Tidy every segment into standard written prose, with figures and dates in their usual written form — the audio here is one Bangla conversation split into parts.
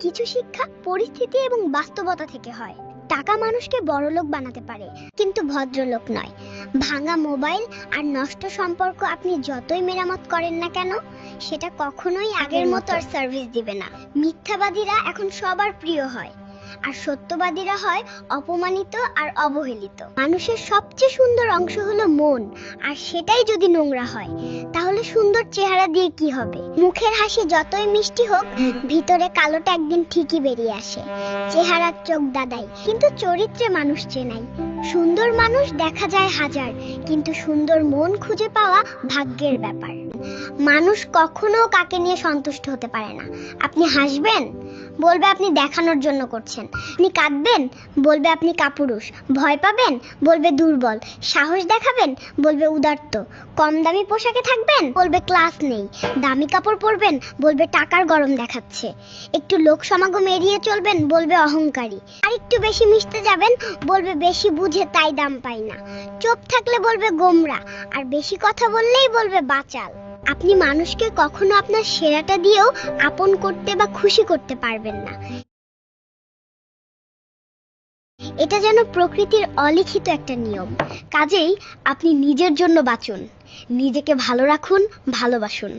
কিছু শিক্ষা পরিস্থিতি এবং বাস্তবতা থেকে হয়। টাকা মানুষকে বড়লোক বানাতে পারে, কিন্তু ভদ্রলোক নয়। ভাঙা মোবাইল আর নষ্ট সম্পর্ক আপনি যতই মেরামত করেন না কেন, সেটা কখনোই আগের মতো আর সার্ভিস দিবে না। মিথ্যাবাদীরা এখন সবার প্রিয় হয়, আর সত্যবাদীরা হয় অপমানিত আর অবহেলিত। মানুষের সবচেয়ে সুন্দর অংশ হলো মন, আর সেটাই যদি নোংরা হয়, তাহলে সুন্দর চেহারা দিয়ে কি হবে? মুখের হাসি যতই মিষ্টি হোক, ভিতরে কালোটা একদিন ঠিকই বেরিয়ে আসে। চেহারার চোখ দাদাই, কিন্তু চরিত্রে মানুষ চেনাই। সুন্দর মানুষ দেখা যায় হাজার, কিন্তু সুন্দর মন খুঁজে পাওয়া ভাগ্যের ব্যাপার। মানুষ কখনো কাকে নিয়ে সন্তুষ্ট হতে পারে না। আপনি হাসবেন, বলবে আপনি দেখানোর জন্য করছেন। আপনি কাঁদবেন, বলবে আপনি কাপুরুষ। ভয় পাবেন, বলবে দুর্বল। সাহস দেখাবেন, বলবে উদাত্ত। কম দামি পোশাকে থাকবেন, বলবে ক্লাস নেই। দামি কাপড় পরবেন, বলবে টাকার গরম দেখাচ্ছে। একটু লোক সমাগম এড়িয়ে চলবেন, বলবে অহংকারী। আর একটু বেশি মিশতে যাবেন, বলবে বেশি বুঝে তাই দাম পাই না। চুপ থাকলে বলবে গোমরা, আর বেশি কথা বললেই বলবে বাচাল। আপনি মানুষকে কখনো আপনার সেরাটা দিয়েও আপন করতে বা খুশি করতে পারবেন না। এটা যেন প্রকৃতির অলিখিত একটা নিয়ম। কাজেই আপনি নিজের জন্য বাঁচুন, নিজেকে ভালো রাখুন, ভালোবাসুন।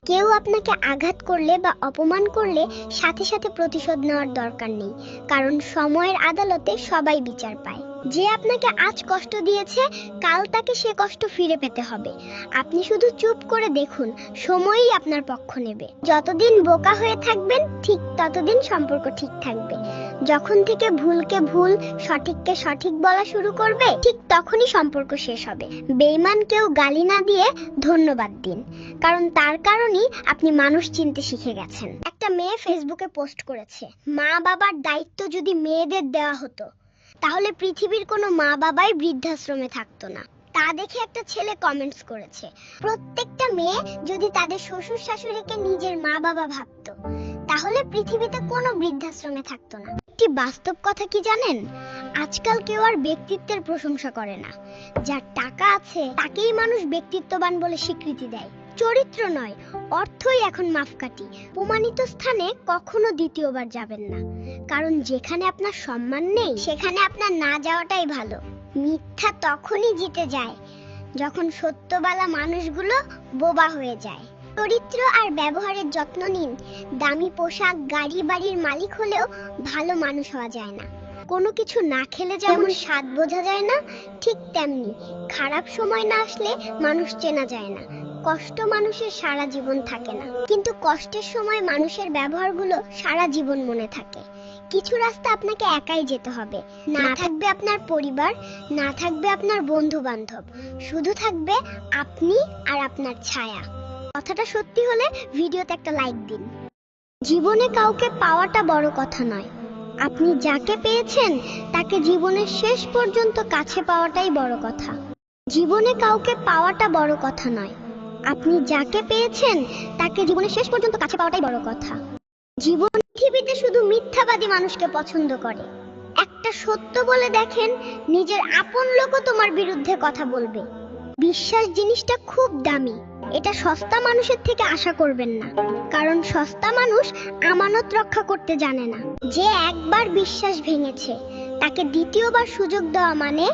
কেউ আপনাকে আঘাত করলে বা অপমান করলে সাথে সাথে প্রতিশোধ নেওয়ার দরকার নেই, কারণ সময়ের আদালতে সবাই বিচার পায়। যে আপনাকে আজ কষ্ট দিয়েছে, কাল তাকে সে কষ্ট ফিরে পেতে হবে। আপনি শুধু চুপ করে দেখুন, সময়ই আপনার পক্ষ নেবে। যতদিন বোকা হয়ে থাকবেন, ঠিক ততদিন সম্পর্ক ঠিক থাকবে। যখন থেকে ভুলকে ভুল, সঠিককে সঠিক বলা শুরু করবে, ঠিক তখনই সম্পর্ক শেষ হবে। বেঈমানকেও গালি না দিয়ে ধন্যবাদ দিন, কারণ তার কারণেই আপনি মানুষ চিনতে শিখে গেছেন। একটা মেয়ে ফেসবুকে পোস্ট করেছে, মা বাবার দায়িত্ব যদি মেয়েদের দেওয়া হতো, তাহলে পৃথিবীর কোনো মা বাবাই বৃদ্ধাশ্রমে থাকতো না। তা দেখে একটা ছেলে কমেন্টস করেছে, প্রত্যেকটা মেয়ে যদি তাদের শ্বশুর শাশুড়িকে নিজের মা বাবা ভাবতো, তাহলে পৃথিবীতে কোনো বৃদ্ধাশ্রমে থাকতো না। একটি বাস্তব কথা কি জানেন? আজকাল কেউ আর ব্যক্তিত্বের প্রশংসা করে না। যার টাকা আছে তাকেই মানুষ ব্যক্তিত্ববান বলে স্বীকৃতি দেয়। চরিত্র নয়, অর্থই এখন মাপকাঠি। প্রমাণিত স্থানে কখনো দ্বিতীয়বার যাবেন না, কারণ যেখানে আপনার সম্মান নেই, সেখানে আপনার না যাওয়াটাই ভালো। মিথ্যা তখনই জিতে যায় যখন সত্যবালা মানুষগুলো বোবা হয়ে যায়। চরিত্র আর ব্যবহারের যত্ন নিন। দামি পোশাক, গাড়ি, বাড়ির মালিক হলেও ভালো মানুষ হওয়া যায় না। কোনো কিছু না খেলে যেমন স্বাদ বোঝা যায় না, ঠিক তেমনি খারাপ সময় না আসলে মানুষ চেনা যায় না। কষ্ট মানুষের সারা জীবন থাকে না, কিন্তু কষ্টের সময় মানুষের ব্যবহারগুলো সারা জীবন মনে থাকে। কিছু রাস্তা আপনাকে একাই যেতে হবে। না থাকবে আপনার পরিবার, না থাকবে আপনার বন্ধু বান্ধব, শুধু থাকবে আপনি আর আপনার ছায়া। কথাটা সত্যি হলে ভিডিওতে একটা লাইক দিন। জীবনে কাউকে পাওয়াটা বড় কথা নয়, আপনি যাকে পেয়েছেন তাকে জীবনের শেষ পর্যন্ত কাছে পাওয়াটাই বড় কথা। জীবনে কাউকে পাওয়াটা বড় কথা নয়, আপনি যাকে পেয়েছেন তাকে জীবনের শেষ পর্যন্ত কাছে পাওয়াটাই বড় কথা। জীবন পৃথিবীতে শুধু মিথ্যাবাদী মানুষকে পছন্দ করে। একটা সত্য বলে দেখেন, নিজের আপন লোকও তোমার বিরুদ্ধে কথা বলবে। বিশ্বাস জিনিসটা খুব দামি, এটা সস্তা মানুষের থেকে আশা করবেন না, কারণ সস্তা মানুষ আমানত রক্ষা করতে জানে না। যে একবার বিশ্বাস ভেঙেছে, তাকে দ্বিতীয়বার সুযোগ দেওয়া মানে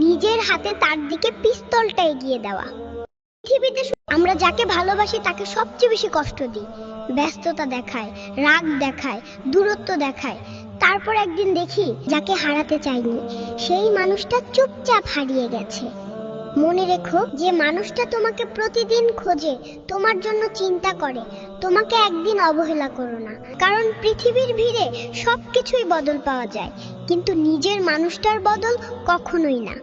নিজের হাতে তার দিকে পিস্তলটা এগিয়ে দেওয়া। পৃথিবীতে আমরা যাকে ভালোবাসি তাকে সবচেয়ে বেশি কষ্ট দিই। ব্যস্ততা দেখায়, রাগ দেখায়, দূরত্ব দেখায়। তারপর একদিন দেখি যাকে হারাতে চাইনি, সেই মানুষটা চুপচাপ হারিয়ে গেছে। মনে রেখো, যে মানুষটা তোমাকে প্রতিদিন খোঁজে, তোমার জন্য চিন্তা করে, তোমাকে একদিন অবহেলা করো না। কারণ পৃথিবীর ভিড়ে সবকিছুই বদল পাওয়া যায়, কিন্তু নিজের মানুষটার বদল কখনোই না।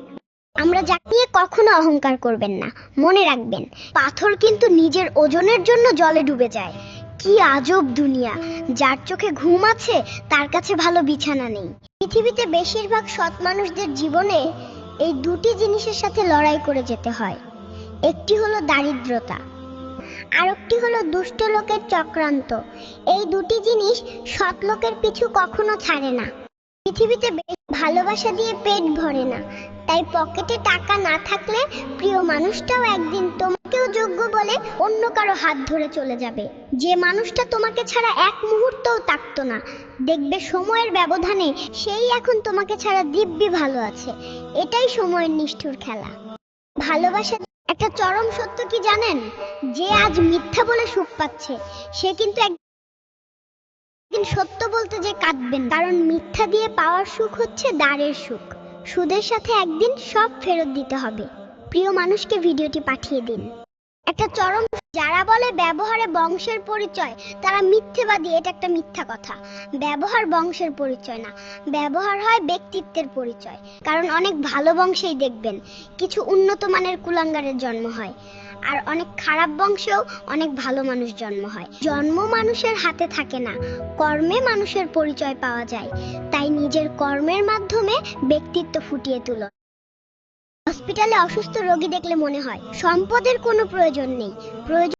আমরা যাকে নিয়ে কখনো অহংকার করবেন না। মনে রাখবেন, পাথর কিন্তু নিজের ওজনের জন্য জলে ডুবে যায়। কি আজব দুনিয়া! যার চোখে ঘুম আছে তার কাছে ভালো বিছানা নেই। পৃথিবীতে বেশিরভাগ সৎ মানুষদের জীবনে এই দুটি জিনিসের সাথে লড়াই করে যেতে হয়। একটি হলো দারিদ্রতা, আরেকটি হলো দুষ্ট লোকের চক্রান্ত। এই দুটি জিনিস সৎ লোকের পিছু কখনো ছাড়ে না। পৃথিবীতে ভালোবাসা দিয়ে পেট ভরে না, তাই পকেটে টাকা না থাকলে প্রিয় মানুষটাও একদিন তোমাকেও যোগ্য বলে অন্য কারো হাত ধরে চলে যাবে। যে মানুষটা তোমাকে ছাড়া এক মুহূর্তও থাকতো না, দেখবে সময়ের ব্যবধানে সেই এখন তোমাকে ছাড়া দিব্যি ভালো আছে। এটাই সময়ের নিষ্ঠুর খেলা। ভালোবাসা একটা চরম সত্য কি জানেন? যে আজ মিথ্যা বলে সুখ পাচ্ছে, সে কিন্তু একদিন সত্য বলতে যে কাঁদবেন, কারণ মিথ্যা দিয়ে পাওয়ার সুখ হচ্ছে দাঁড়ের সুখ। সুদের সাথে একদিন সব ফেরত দিতে হবে। প্রিয় মানুষকে ভিডিওটি পাঠিয়ে দিন। একটা চরম যারা বলে ব্যবহারে বংশের পরিচয়, তারা মিথ্যেবাদী। এটা একটা মিথ্যা কথা। ব্যবহার বংশের পরিচয় না, ব্যবহার হয় ব্যক্তিত্বের পরিচয়। কারণ অনেক ভালো বংশেই দেখবেন কিছু উন্নত মানের কুলাঙ্গারের জন্ম হয়, আর অনেক খারাপ বংশেও অনেক ভালো মানুষ জন্ম হয়। জন্ম মানুষের হাতে থাকে না, কর্মে মানুষের পরিচয় পাওয়া যায়। তাই নিজের কর্মের মাধ্যমে ব্যক্তিত্ব ফুটিয়ে তুলো। হসপিটালে অসুস্থ রোগী দেখলে মনে হয় সম্পদের কোনো প্রয়োজন নেই, প্রয়োজন